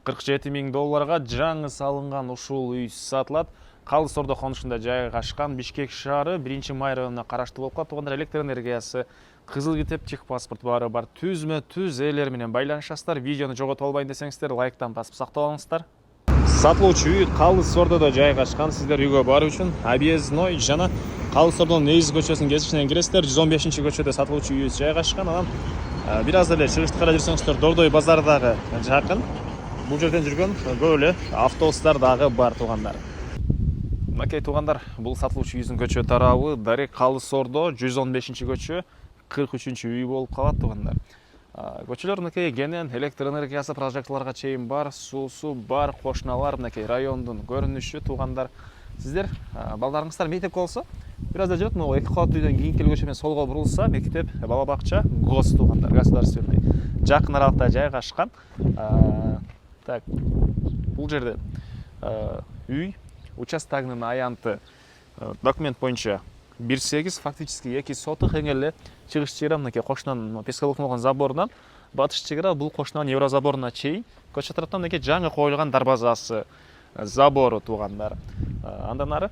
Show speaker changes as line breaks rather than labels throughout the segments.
47 миң долларга жаңы салынган ушул үй сатылат. Калы Сордо конушунда жайгашкан Бишкек шаары 1-май районуна караштуу болуп калат. Туганда электр энергиясы, кызыл китеп, техпаспорт баары бар. Түзмө-түз ээлер менен байланышасыздар. Видеону жогото албайын десеңиздер, лайктан басып сактап алыңыздар. Сатылуучу үй Калы Сордодо жайгашкан. Сиздер үйгө баруу үчүн Объездной жана Калы Сордонун негизги көчөсүнүн кесишинен киресиздер. 115-көчөдө сатылуучу үйүбүз жайгашкан. Анан бир аз эле чыгышты карап жүрсөңүздөр, Дордой базары дагы жакын. Бул жерден жүргөн көп эле автобустар дагы бар туугандар. Мынакей туугандар, бул сатылуучу үйүбүздүн көчө тарабы Дарек Калы Сордо 115-көчө 43-үй болуп калат туугандар. Көчөлөр мынакей кенен электр энергиясы прожекторлорго чейин бар, суусу бар, кошуналар мынакей райондун көрүнүшү туугандар. Сиздер балдарыңыздар мектепке болсо, бир аз да жүрөт, могу 2 кабаттуу үйдөн кийинки көчө менен солго бурулса, мектеп, бала бакча, ГОС туугандар, государственный. Жакын аралыкта жайгашкан. Так, бул жерде үй участогунун аянты документ боюнча 1,8, фактически 2 сотых, эң эле чыгыш чегара мынакей кошунан Пескаловдун заборунан батыш чегара бул кошунан Еврозаборуна чейин көчө тараптан мынакей жаңы коюлган дарбазасы, забору туугандар. Андан ары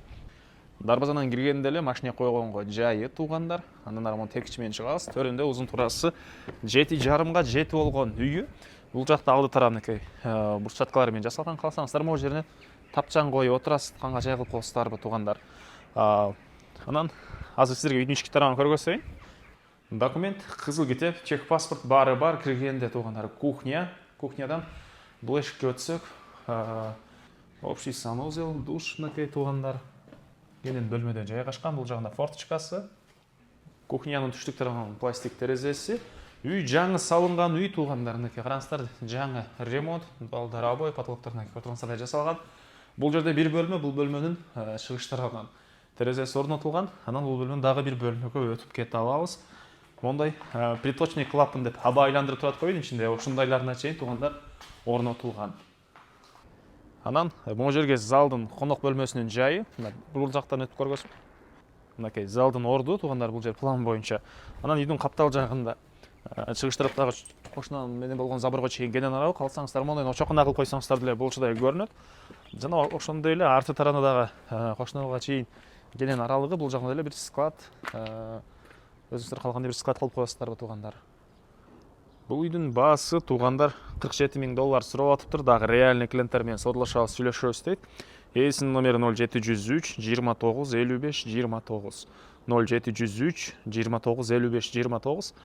дарбазадан киргенде эле машина койгонго жайы туугандар. Андан ары монун текичи менен чыгабыз. Төрүндө узун турасы 7,5 7 болгон үйү. Бул жакта алды тарап мынакей бурчаткалар менен жасалган. Калсаңыздар могу жерине тапчан коюп отурасыз, канга жай кылып коесуздарбы туугандар. Анан азыр сиздерге үйдүн ички тарабын көргөзөйүн. Документ, кызыл китеп, техпаспорт баары бар. Киргенде туугандар кухня, кухнядан бул эшикке өтсөк, общий санузел, душ мынакей туугандар. Кенен бөлмөдө жайгашкан, бул жагында форточкасы, кухнянын түштүк тарабынан пластик терезеси. Үй жаңы салынган үй туугандар, мынакей караңыздар, жаңы ремонт, балдар обой, потолокторуна көрүп жасалган. Бул жерде бир бөлмө, бул бөлмөнүн чыгыш тарабынан терезеси орнотулган. Анан бул бөлмөнүн дагы бир бөлмөгө өтүп кете алабыз. Мондай приточный клапан деп аба айландырып турат койдун ичинде, ушундайларына чейин туугандар орнотулган. Анан могу жерге залдын конок бөлмөсүнүн жайы, бул жактан өтүп көргөзүп. Мынакей залдын орду туугандар, бул жер план боюнча. Анан үйдүн каптал жагында чыгыш тараптагы кошунан менен болгон заборго чейин кенен арабы, калсаңыздар мондой чокуна кылып койсоңуздар деле болчудай көрүнөт. Жана ошондой эле арты тарабына дагы кошуналарга чейин кенен аралыгы, бул жагында эле бир склад, өзүңүздөр калганда бир склад кылып коесуздарбы туугандар. Бул үйдүн баасы туугандар 47 миң доллар сурап атыптыр, дагы реальный клиенттер менен содулашабыз, сүйлөшөбүз дейт. Эсинин номери 0703 29 55 29 0703 29 55 29.